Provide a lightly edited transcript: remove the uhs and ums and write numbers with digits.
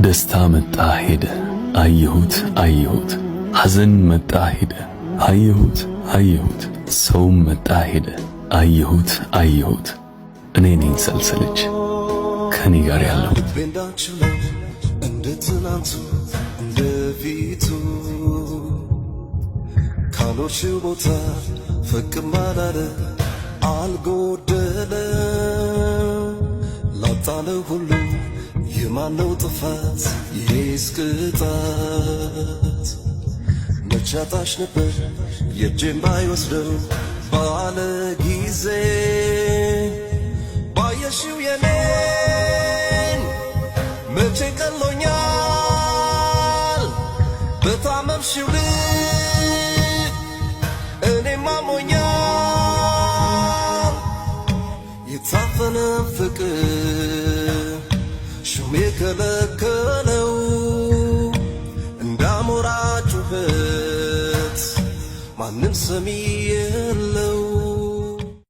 ደስታ መጣ ሄደ አየሁት አየሁት ሐዘን መጣ ሄደ አየሁት አየሁት ሰውም መጣ ሄደ አየሁት አየሁት እኔ ነኝ ሰልሰለች ከኔ ጋር ያለው እንደ ትናንቱ እንደ ፊቱ ካሎሽው ቦታ ፈቅም አላለ አልጎደለ ላጣለ ሁሉ የማነው ጥፋት ይሄስ ቅጣት መቻጣሽ ነበር የእጄን ባይወስደው ባለ ጊዜ ባየሽው የኔን መቼ ቀሎኛል በታመምሽው ልክ እኔም አሞኛል የታፈነ ፍቅር ሹም የከለከለው እንዳሞራ ጩኸት ማንም ሰሚ የለው